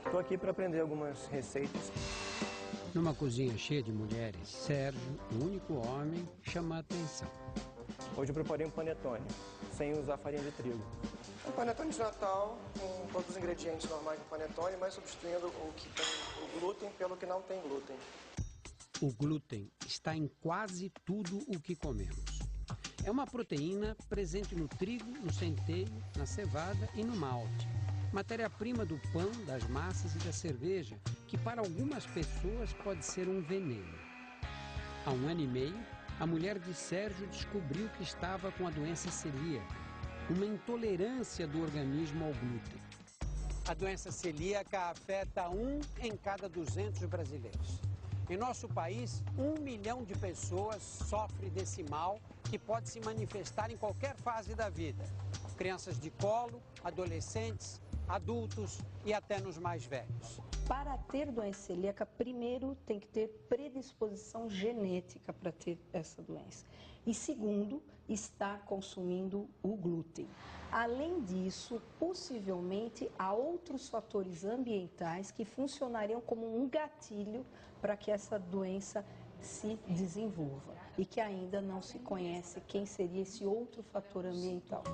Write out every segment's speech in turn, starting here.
Estou aqui para aprender algumas receitas. Numa cozinha cheia de mulheres, Sérgio, o único homem, chama a atenção. Hoje eu preparei um panetone, sem usar farinha de trigo. Um panetone de Natal, com todos os ingredientes normais do panetone, mas substituindo o que tem o glúten pelo que não tem glúten. O glúten está em quase tudo o que comemos. É uma proteína presente no trigo, no centeio, na cevada e no malte. Matéria-prima do pão, das massas e da cerveja, que para algumas pessoas pode ser um veneno. Há 1 ano e meio, a mulher de Sérgio descobriu que estava com a doença celíaca, uma intolerância do organismo ao glúten. A doença celíaca afeta 1 em cada 200 brasileiros. Em nosso país, 1 milhão de pessoas sofrem desse mal que pode se manifestar em qualquer fase da vida. Crianças de colo, adolescentes, adultos e até nos mais velhos. Para ter doença celíaca, primeiro tem que ter predisposição genética para ter essa doença. E segundo, estar consumindo o glúten. Além disso, possivelmente há outros fatores ambientais que funcionariam como um gatilho para que essa doença se desenvolva e que ainda não se conhece quem seria esse outro fator ambiental.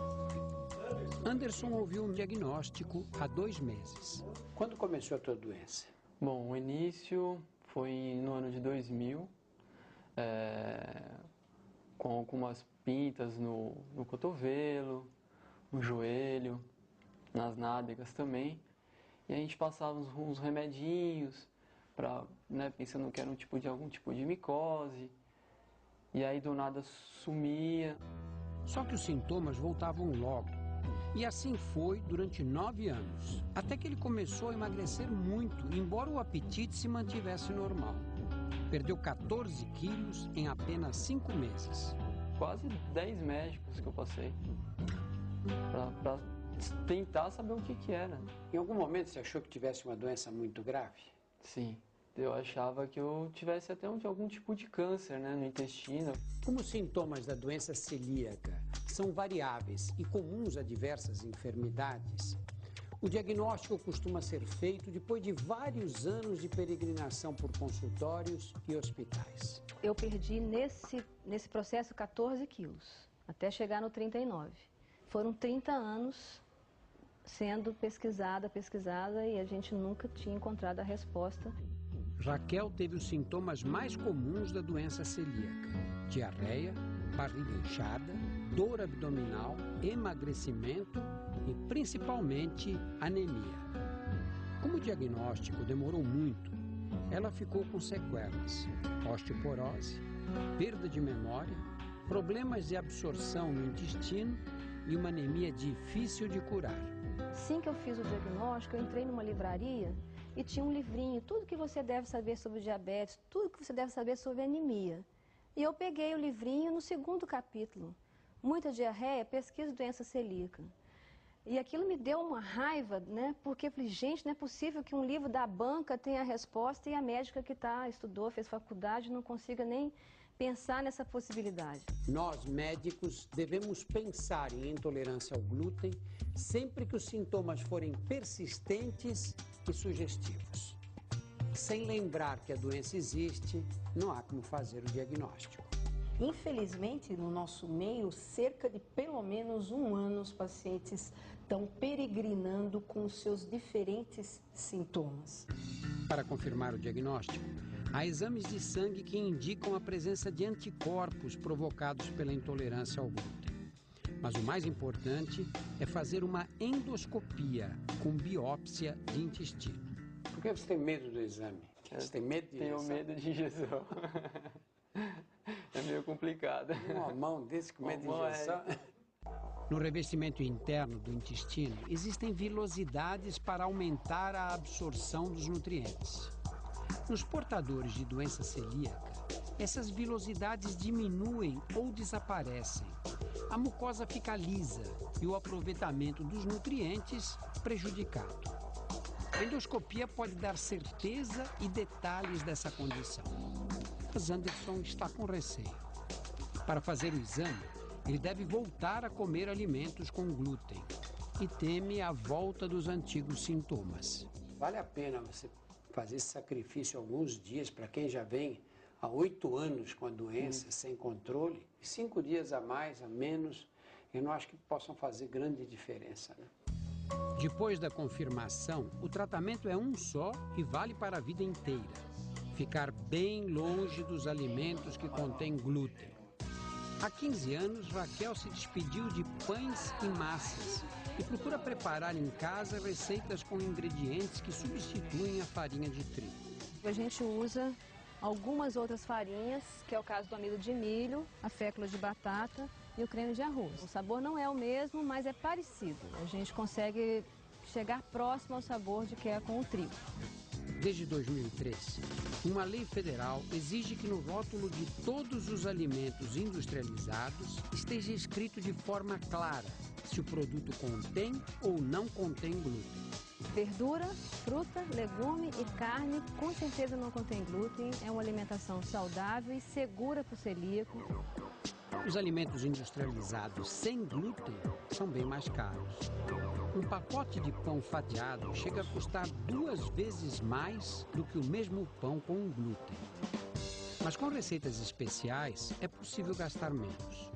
Anderson ouviu um diagnóstico há 2 meses. Quando começou a tua doença? Bom, o início foi no ano de 2000, com algumas pintas no cotovelo, no joelho, nas nádegas também. E a gente passava uns remedinhos, pensando que era algum tipo de micose. E aí do nada sumia. Só que os sintomas voltavam logo. E assim foi durante 9 anos, até que ele começou a emagrecer muito, embora o apetite se mantivesse normal. Perdeu 14 quilos em apenas 5 meses. Quase 10 médicos que eu passei para tentar saber o que era. Em algum momento você achou que tivesse uma doença muito grave? Sim, eu achava que eu tivesse até algum tipo de câncer, no intestino. Como os sintomas da doença celíaca são variáveis e comuns a diversas enfermidades, o diagnóstico costuma ser feito depois de vários anos de peregrinação por consultórios e hospitais. Eu perdi nesse processo 14 quilos, até chegar no 39. Foram 30 anos sendo pesquisada e a gente nunca tinha encontrado a resposta. Raquel teve os sintomas mais comuns da doença celíaca: diarreia, barriga inchada, dor abdominal, emagrecimento e principalmente anemia. Como o diagnóstico demorou muito, ela ficou com sequelas: osteoporose, perda de memória, problemas de absorção no intestino e uma anemia difícil de curar. Assim que eu fiz o diagnóstico, eu entrei numa livraria e tinha um livrinho, tudo que você deve saber sobre diabetes, tudo que você deve saber sobre anemia. E eu peguei o livrinho no 2º capítulo, muita diarreia, pesquisa doença celíaca. E aquilo me deu uma raiva, porque eu falei, gente, não é possível que um livro da banca tenha a resposta e a médica que estudou, fez faculdade, não consiga nem pensar nessa possibilidade. Nós, médicos, devemos pensar em intolerância ao glúten sempre que os sintomas forem persistentes e sugestivos. Sem lembrar que a doença existe, não há como fazer o diagnóstico. Infelizmente, no nosso meio, cerca de pelo menos 1 ano os pacientes estão peregrinando com os seus diferentes sintomas. Para confirmar o diagnóstico, há exames de sangue que indicam a presença de anticorpos provocados pela intolerância ao glúten. Mas o mais importante é fazer uma endoscopia com biópsia de intestino. Por que você tem medo do exame? Você tem medo de injeção? Tenho medo de injeção. É meio complicado. Uma mão desse com medo de injeção? No revestimento interno do intestino, existem vilosidades para aumentar a absorção dos nutrientes. Nos portadores de doença celíaca, essas vilosidades diminuem ou desaparecem. A mucosa fica lisa e o aproveitamento dos nutrientes prejudicado. A endoscopia pode dar certeza e detalhes dessa condição. Mas Anderson está com receio. Para fazer o exame, ele deve voltar a comer alimentos com glúten. e teme a volta dos antigos sintomas. Vale a pena você fazer esse sacrifício alguns dias para quem já vem há 8 anos com a doença, sem controle, 5 dias a mais, a menos, eu não acho que possam fazer grande diferença, né? Depois da confirmação, o tratamento é um só e vale para a vida inteira. Ficar bem longe dos alimentos que contêm glúten. Há 15 anos, Raquel se despediu de pães e massas e procura preparar em casa receitas com ingredientes que substituem a farinha de trigo. A gente usa algumas outras farinhas, que é o caso do amido de milho, a fécula de batata e o creme de arroz. O sabor não é o mesmo, mas é parecido. A gente consegue chegar próximo ao sabor de que é com o trigo. Desde 2003, uma lei federal exige que no rótulo de todos os alimentos industrializados esteja escrito de forma clara se o produto contém ou não contém glúten. Verdura, fruta, legume e carne com certeza não contém glúten. É uma alimentação saudável e segura para o celíaco. Os alimentos industrializados sem glúten são bem mais caros. Um pacote de pão fatiado chega a custar 2 vezes mais do que o mesmo pão com glúten. Mas com receitas especiais é possível gastar menos.